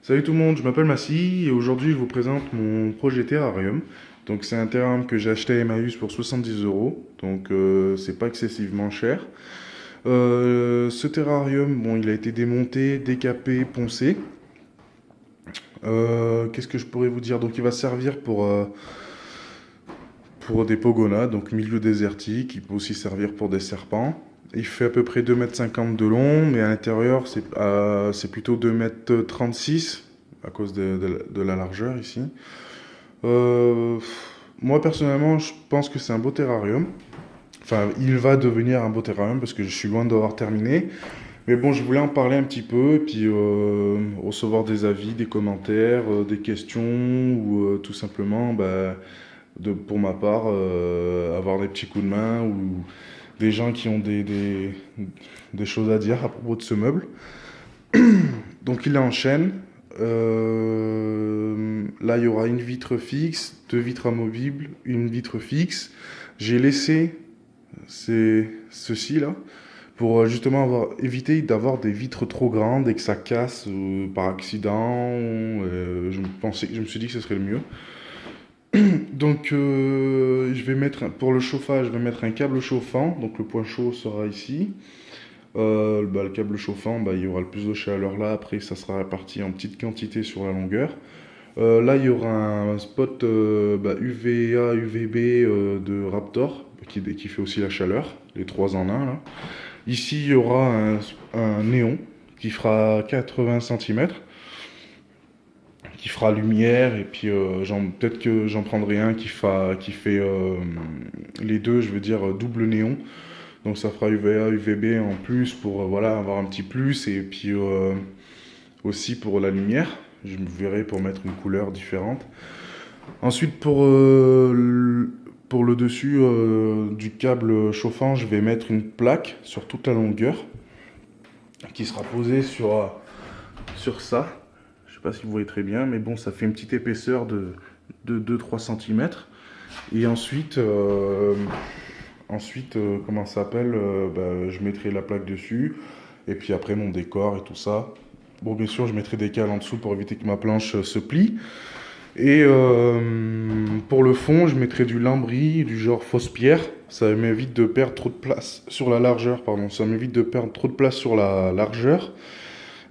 Salut tout le monde, je m'appelle Massy et aujourd'hui je vous présente mon projet terrarium. Donc c'est un terrarium que j'ai acheté à Emmaüs pour 70 euros, donc c'est pas excessivement cher. Ce terrarium, bon, il a été démonté, décapé, poncé. Qu'est-ce que je pourrais vous dire? Donc il va servir pour des pogonas, donc milieu désertique. Il peut aussi servir pour des serpents. Il fait à peu près 2,50 m de long, mais à l'intérieur c'est plutôt 2,36 m à cause de la largeur ici. Euh, Moi personnellement, je pense que c'est un beau terrarium. Enfin, il va devenir un beau terrarium parce que je suis loin d'avoir terminé. Mais bon, je voulais en parler un petit peu et puis recevoir des avis, des commentaires, des questions ou tout simplement, bah, pour ma part, avoir des petits coups de main ou des gens qui ont des choses à dire à propos de ce meuble. Donc il est en chêne. Là, il y aura une vitre fixe, deux vitres amovibles, une vitre fixe. J'ai laissé ceci là pour justement éviter d'avoir des vitres trop grandes et que ça casse par accident. Je me suis dit que ce serait le mieux. Donc, je vais mettre pour le chauffage, je vais mettre un câble chauffant. Donc, le point chaud sera ici. Le câble chauffant, bah, il y aura le plus de chaleur là. Après, ça sera réparti en petites quantités sur la longueur. Là, il y aura un spot UVA, UVB de Raptor qui fait aussi la chaleur, les trois en un là. Ici, il y aura un néon qui fera 80 cm, qui fera lumière, et puis peut-être que j'en prendrai un qui fait les deux, je veux dire double néon. Donc ça fera UVA, UVB en plus pour voilà, avoir un petit plus, et puis aussi pour la lumière. Je me verrai pour mettre une couleur différente. Ensuite, pour le dessus du câble chauffant, je vais mettre une plaque sur toute la longueur qui sera posée sur ça. Je sais pas si vous voyez très bien, mais bon, ça fait une petite épaisseur de 2-3 cm. Et ensuite, comment ça s'appelle, je mettrai la plaque dessus. Et puis après, mon décor et tout ça. Bon, bien sûr, je mettrai des cales en dessous pour éviter que ma planche se plie. Et pour le fond, je mettrai du lambris, du genre fausse pierre. Ça m'évite de perdre trop de place sur la largeur, pardon. Ça m'évite de perdre trop de place sur la largeur.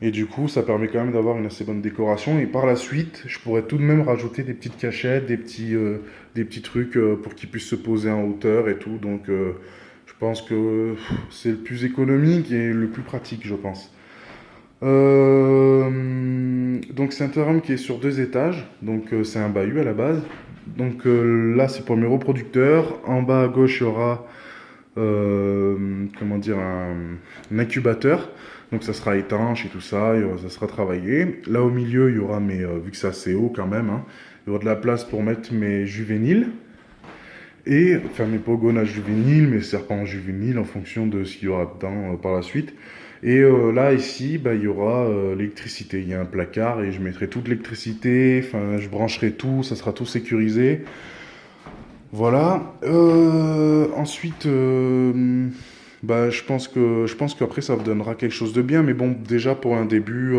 Et du coup, ça permet quand même d'avoir une assez bonne décoration. Et par la suite, je pourrais tout de même rajouter des petites cachettes, des petits trucs pour qu'ils puissent se poser en hauteur et tout. Donc, je pense que c'est le plus économique et le plus pratique, je pense. Donc c'est un terrain qui est sur deux étages, donc c'est un bahut à la base. Donc là c'est pour mes reproducteurs. En bas à gauche il y aura comment dire un incubateur. Donc ça sera étanche et tout ça, ça sera travaillé. Là au milieu il y aura vu que c'est assez haut quand même, hein, il y aura de la place pour mettre mes juvéniles. Et enfin mes pogonas juvéniles, mes serpents juvéniles en fonction de ce qu'il y aura dedans par la suite. Et là, ici, bah, il y aura l'électricité. Il y a un placard et je mettrai toute l'électricité, enfin, je brancherai tout, ça sera tout sécurisé. Voilà. Ensuite, je pense qu'après, ça vous donnera quelque chose de bien. Mais bon, déjà, pour un début,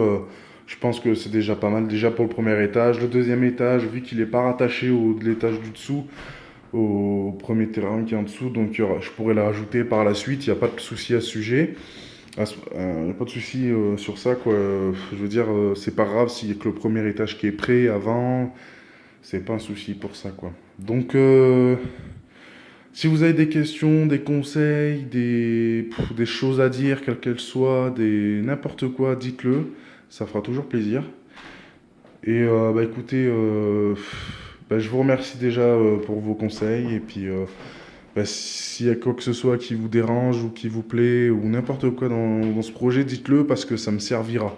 je pense que c'est déjà pas mal. Déjà pour le premier étage. Le deuxième étage, vu qu'il n'est pas rattaché de l'étage du dessous, au premier terrain qui est en dessous, donc je pourrais la rajouter par la suite. Il n'y a pas de souci à ce sujet. Pas de souci sur ça, quoi. Je veux dire, c'est pas grave s'il y a que le premier étage qui est prêt avant, c'est pas un souci pour ça, quoi. Donc, si vous avez des questions, des conseils, des choses à dire, quelles qu'elles soient, n'importe quoi, dites-le, ça fera toujours plaisir. Et écoutez, je vous remercie déjà pour vos conseils, et puis s'il y a quoi que ce soit qui vous dérange ou qui vous plaît ou n'importe quoi dans ce projet, dites-le parce que ça me servira.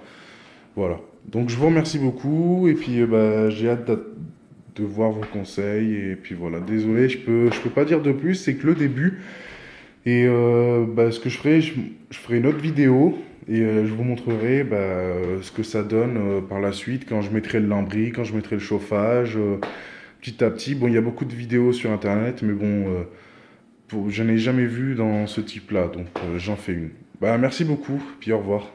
Voilà. Donc je vous remercie beaucoup et puis j'ai hâte de voir vos conseils et puis voilà. Désolé, je peux pas dire de plus, c'est que le début. Et ce que je ferai, je ferai une autre vidéo et je vous montrerai ce que ça donne par la suite quand je mettrai le lambris, quand je mettrai le chauffage, petit à petit. Bon, il y a beaucoup de vidéos sur internet, mais bon. Je n'ai jamais vu dans ce type-là, donc j'en fais une. Bah, merci beaucoup, puis au revoir.